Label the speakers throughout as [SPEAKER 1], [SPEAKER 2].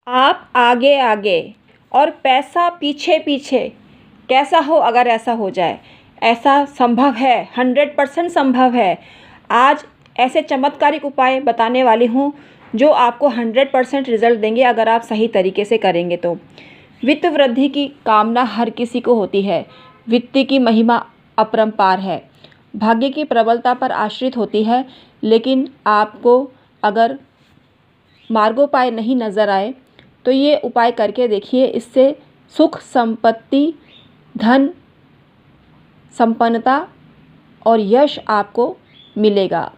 [SPEAKER 1] आप आगे आगे और पैसा पीछे पीछे, कैसा हो अगर ऐसा हो जाए। ऐसा संभव है, 100% संभव है। आज ऐसे चमत्कारिक उपाय बताने वाली हूँ जो आपको 100% रिजल्ट देंगे अगर आप सही तरीके से करेंगे तो। वित्त वृद्धि की कामना हर किसी को होती है। वित्त की महिमा अपरंपार है, भाग्य की प्रबलता पर आश्रित होती है। लेकिन आपको अगर मार्गोपाय नहीं नज़र आए तो ये उपाय करके देखिए। इससे सुख, संपत्ति, धन, संपन्नता और यश आपको मिलेगा।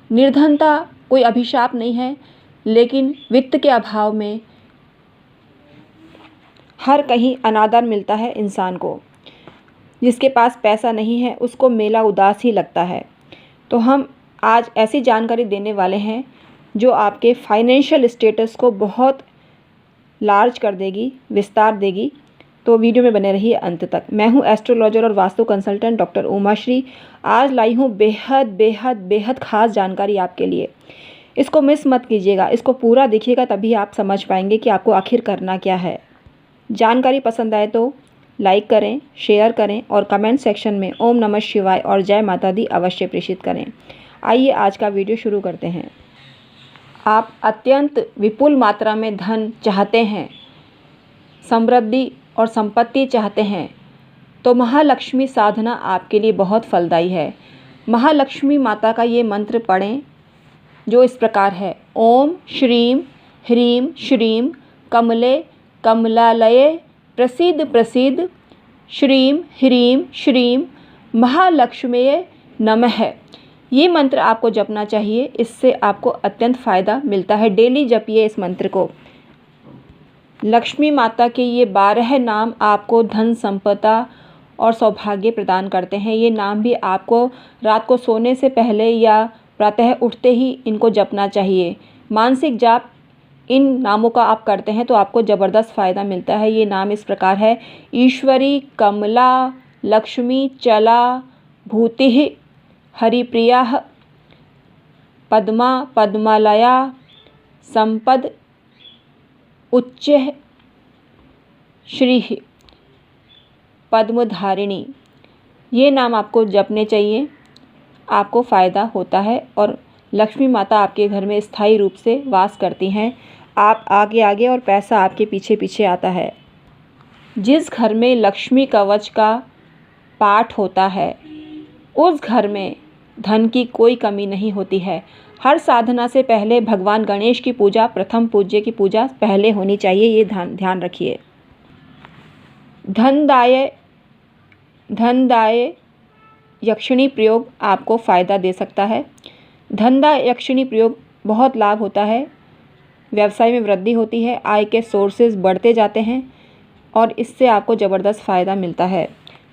[SPEAKER 1] निर्धनता कोई अभिशाप नहीं है, लेकिन वित्त के अभाव में हर कहीं अनादर मिलता है इंसान को। जिसके पास पैसा नहीं है उसको मेला उदास ही लगता है। तो हम आज ऐसी जानकारी देने वाले हैं जो आपके फाइनेंशियल स्टेटस को बहुत लार्ज कर देगी, विस्तार देगी। तो वीडियो में बने रहिए अंत तक। मैं हूं एस्ट्रोलॉजर और वास्तु कंसल्टेंट डॉक्टर उमाश्री। आज लाई हूं बेहद बेहद बेहद खास जानकारी आपके लिए। इसको मिस मत कीजिएगा, इसको पूरा देखिएगा, तभी आप समझ पाएंगे कि आपको आखिर करना क्या है। जानकारी पसंद आए तो लाइक करें, शेयर करें और कमेंट सेक्शन में ओम नमः शिवाय और जय माता दी अवश्य प्रेषित करें। आइए आज का वीडियो शुरू करते हैं। आप अत्यंत विपुल मात्रा में धन चाहते हैं, समृद्धि और संपत्ति चाहते हैं, तो महालक्ष्मी साधना आपके लिए बहुत फलदायी है। महालक्ष्मी माता का ये मंत्र पढ़ें जो इस प्रकार है। ओम श्रीं ह्रीं श्रीं कमले कमलालये प्रसीद प्रसीद श्रीं ह्रीं श्रीं महालक्ष्म्ये नमः। ये मंत्र आपको जपना चाहिए, इससे आपको अत्यंत फ़ायदा मिलता है। डेली जपिए इस मंत्र को। लक्ष्मी माता के ये 12 नाम आपको धन, संपदा और सौभाग्य प्रदान करते हैं। ये नाम भी आपको रात को सोने से पहले या प्रातः उठते ही इनको जपना चाहिए। मानसिक जाप इन नामों का आप करते हैं तो आपको ज़बरदस्त फ़ायदा मिलता है। ये नाम इस प्रकार है। ईश्वरी, कमला, लक्ष्मी, चला, भूतिः, हरिप्रिया, पद्मा, पद्मालया, संपद, उच्च, श्री, पद्मधारिणी। ये नाम आपको जपने चाहिए, आपको फ़ायदा होता है और लक्ष्मी माता आपके घर में स्थायी रूप से वास करती हैं। आप आगे आगे और पैसा आपके पीछे पीछे आता है। जिस घर में लक्ष्मी कवच का पाठ होता है उस घर में धन की कोई कमी नहीं होती है। हर साधना से पहले भगवान गणेश की पूजा, प्रथम पूज्य की पूजा पहले होनी चाहिए। ये ध्यान रखिए। धनदाय यक्षिणी प्रयोग आपको फ़ायदा दे सकता है। धनदाय यक्षिणी प्रयोग बहुत लाभ होता है। व्यवसाय में वृद्धि होती है, आय के सोर्सेज बढ़ते जाते हैं और इससे आपको ज़बरदस्त फ़ायदा मिलता है।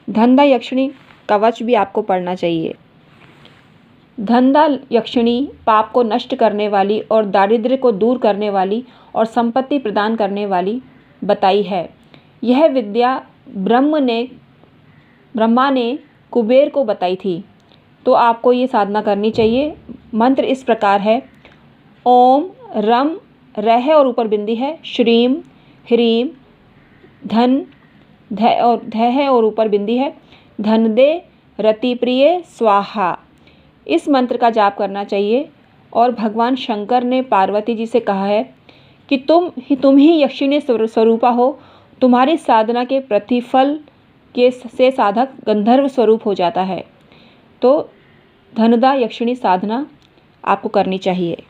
[SPEAKER 1] धनदाय यक्षिणी कवच भी आपको पढ़ना चाहिए। धनदा यक्षिणी पाप को नष्ट करने वाली और दारिद्र्य को दूर करने वाली और संपत्ति प्रदान करने वाली बताई है। यह विद्या ब्रह्मा ने कुबेर को बताई थी, तो आपको ये साधना करनी चाहिए। मंत्र इस प्रकार है। ओम रम, रह और ऊपर बिंदी है, श्रीं ह्रीं धन, ध और ऊपर बिंदी है, धन दे रति प्रिय स्वाहा। इस मंत्र का जाप करना चाहिए। और भगवान शंकर ने पार्वती जी से कहा है कि तुम ही यक्षिणी स्वरूपा हो। तुम्हारी साधना के प्रतिफल से साधक गंधर्व स्वरूप हो जाता है। तो धनदा यक्षिणी साधना आपको करनी चाहिए।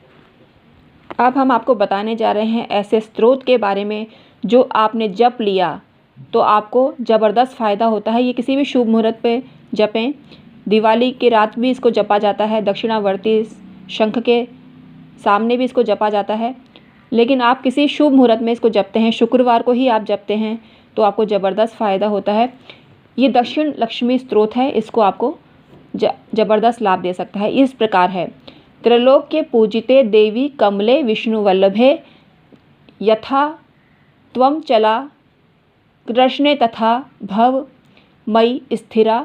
[SPEAKER 1] अब हम आपको बताने जा रहे हैं ऐसे स्रोत के बारे में जो आपने जप लिया तो आपको ज़बरदस्त फ़ायदा होता है। ये किसी भी शुभ मुहूर्त पे जपें। दिवाली की रात भी इसको जपा जाता है, दक्षिणावर्ती शंख के सामने भी इसको जपा जाता है। लेकिन आप किसी शुभ मुहूर्त में इसको जपते हैं, शुक्रवार को ही आप जपते हैं, तो आपको ज़बरदस्त फ़ायदा होता है। ये दक्षिण लक्ष्मी स्त्रोत है, इसको आपको ज़बरदस्त लाभ दे सकता है। इस प्रकार है। त्रैलोक्य पूजिते देवी कमले विष्णु वल्लभे, यथा त्वं चला कृष्णे तथा भव मयि स्थिरा,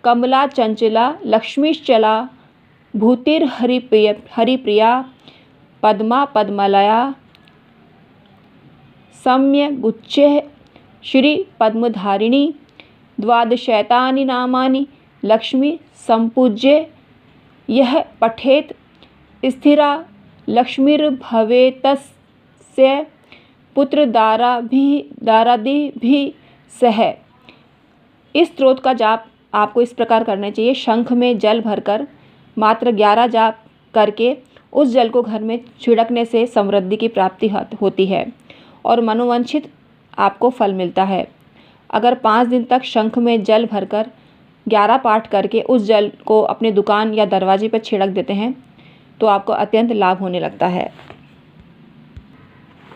[SPEAKER 1] कमला चंचला लक्ष्मीश्चला भूतिर्हरिप्रिया, पद्मा पद्मलया सम्य गुच्छ श्री पद्मधारिणी द्वादशैतानि नामानि लक्ष्मी संपूज्य यह पठेत स्थिरा लक्ष्मीर्भवेतस्य पुत्रदारादिभिः सह। इस स्त्रोत का जाप आपको इस प्रकार करना चाहिए। शंख में जल भरकर मात्र 11 जाप करके उस जल को घर में छिड़कने से समृद्धि की प्राप्ति होती है और मनोवांछित आपको फल मिलता है। अगर 5 दिन तक शंख में जल भरकर 11 पाठ करके उस जल को अपने दुकान या दरवाजे पर छिड़क देते हैं तो आपको अत्यंत लाभ होने लगता है।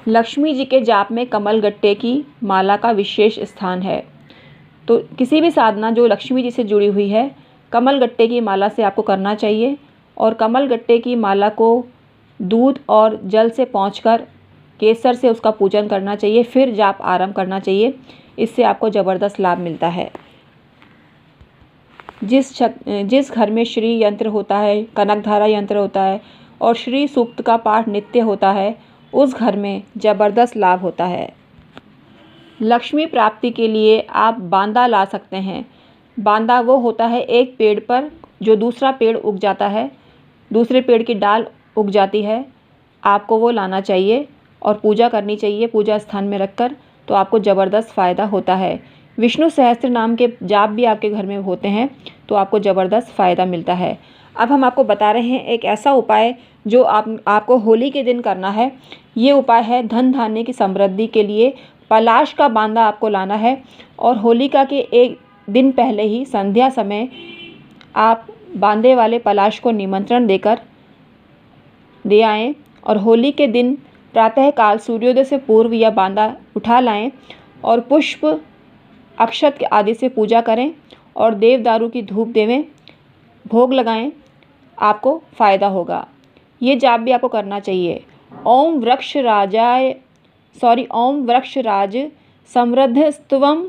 [SPEAKER 1] लक्ष्मी जी के जाप में कमल गट्टे की माला का विशेष स्थान है। तो किसी भी साधना जो लक्ष्मी जी से जुड़ी हुई है कमल गट्टे की माला से आपको करना चाहिए और कमल गट्टे की माला को दूध और जल से पोंछकर केसर से उसका पूजन करना चाहिए, फिर जाप आरंभ करना चाहिए। इससे आपको ज़बरदस्त लाभ मिलता है। जिस घर में श्री यंत्र होता है, कनकधारा यंत्र होता है और श्री सूक्त का पाठ नित्य होता है, उस घर में ज़बरदस्त लाभ होता है। लक्ष्मी प्राप्ति के लिए आप बांदा ला सकते हैं। बांदा वो होता है एक पेड़ पर जो दूसरा पेड़ उग जाता है, दूसरे पेड़ की डाल उग जाती है, आपको वो लाना चाहिए और पूजा करनी चाहिए पूजा स्थान में रखकर, तो आपको ज़बरदस्त फ़ायदा होता है। विष्णु सहस्त्र नाम के जाप भी आपके घर में होते हैं तो आपको ज़बरदस्त फ़ायदा मिलता है। अब हम आपको बता रहे हैं एक ऐसा उपाय जो आपको होली के दिन करना है। ये उपाय है धन धान्य की समृद्धि के लिए। पलाश का बांदा आपको लाना है और होलिका के एक दिन पहले ही संध्या समय आप बांदे वाले पलाश को निमंत्रण देकर दे आएँ और होली के दिन प्रातःकाल सूर्योदय से पूर्व यह बांदा उठा लाएं और पुष्प अक्षत आदि से पूजा करें और देवदारू की धूप देवें, भोग लगाएं, आपको फ़ायदा होगा। ये जाप भी आपको करना चाहिए। ओम वृक्षराज समृद्धस्त्वं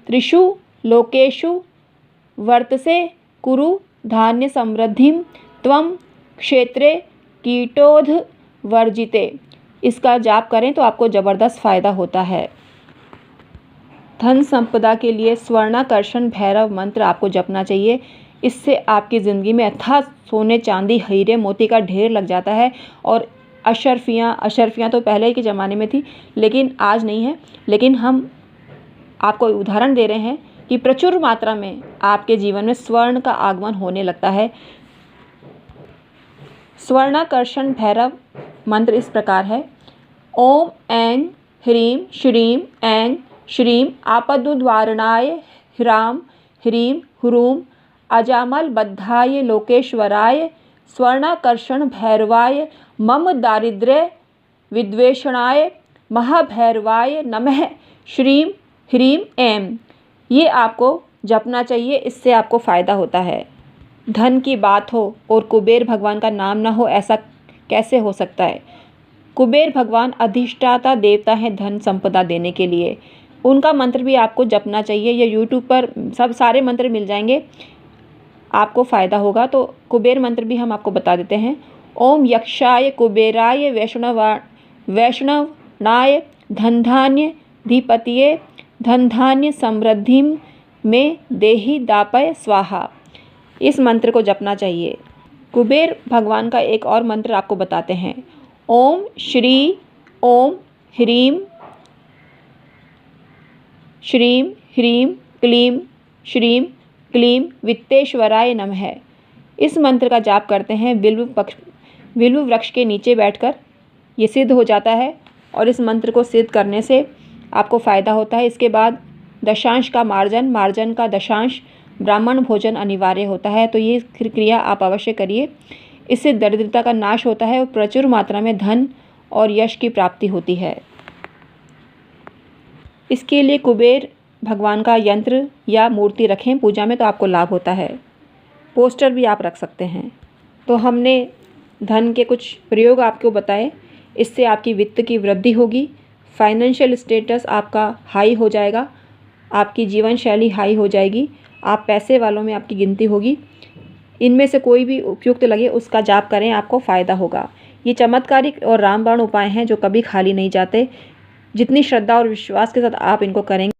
[SPEAKER 1] त्रिषु लोकेषु वर्तसे कुरु धान्य समृद्धिं त्वं क्षेत्रे कीटोध वर्जिते। इसका जाप करें तो आपको ज़बरदस्त फ़ायदा होता है। धन संपदा के लिए स्वर्णाकर्षण भैरव मंत्र आपको जपना चाहिए। इससे आपकी ज़िंदगी में अथाह सोने चांदी हीरे मोती का ढेर लग जाता है और अशर्फियाँ तो पहले के ज़माने में थी लेकिन आज नहीं है। लेकिन हम आपको उदाहरण दे रहे हैं कि प्रचुर मात्रा में आपके जीवन में स्वर्ण का आगमन होने लगता है। स्वर्णाकर्षण भैरव मंत्र इस प्रकार है। ओम ऐं ह्रीं श्रीं ऐं श्रीं आपदुद्वारणाय ह्रां ह्रीं ह्रूं अजामलबद्धाय लोकेश्वराय स्वर्णाकर्षण भैरवाय मम दारिद्र्य विद्वेषणाय महाभैरवाय नमः श्रीं ह्रीं ऐं। ये आपको जपना चाहिए, इससे आपको फ़ायदा होता है। धन की बात हो और कुबेर भगवान का नाम ना हो, ऐसा कैसे हो सकता है। कुबेर भगवान अधिष्ठाता देवता हैं धन संपदा देने के लिए। उनका मंत्र भी आपको जपना चाहिए। ये यूट्यूब पर सारे मंत्र मिल जाएंगे, आपको फ़ायदा होगा। तो कुबेर मंत्र भी हम आपको बता देते हैं। ओम यक्षाय कुबेराय वैष्णवनाय धनधान्य धीपतिये धनधान्य समृद्धि में देहि दापय स्वाहा। इस मंत्र को जपना चाहिए। कुबेर भगवान का एक और मंत्र आपको बताते हैं। ओम ह्रीं श्रीं ह्रीं क्लीं श्रीं क्लीं वित्तेश्वराय नमः। इस मंत्र का जाप करते हैं बिल्व वृक्ष के नीचे बैठकर। ये सिद्ध हो जाता है और इस मंत्र को सिद्ध करने से आपको फ़ायदा होता है। इसके बाद दशांश का मार्जन का दशांश ब्राह्मण भोजन अनिवार्य होता है। तो ये क्रिया आप अवश्य करिए। इससे दरिद्रता का नाश होता है और प्रचुर मात्रा में धन और यश की प्राप्ति होती है। इसके लिए कुबेर भगवान का यंत्र या मूर्ति रखें पूजा में तो आपको लाभ होता है। पोस्टर भी आप रख सकते हैं। तो हमने धन के कुछ प्रयोग आपको बताए। इससे आपकी वित्त की वृद्धि होगी, फाइनेंशियल स्टेटस आपका हाई हो जाएगा, आपकी जीवन शैली हाई हो जाएगी, आप पैसे वालों में आपकी गिनती होगी। इनमें से कोई भी उपयुक्त लगे उसका जाप करें, आपको फ़ायदा होगा। ये चमत्कारिक और रामबाण उपाय हैं जो कभी खाली नहीं जाते। जितनी श्रद्धा और विश्वास के साथ आप इनको करेंगे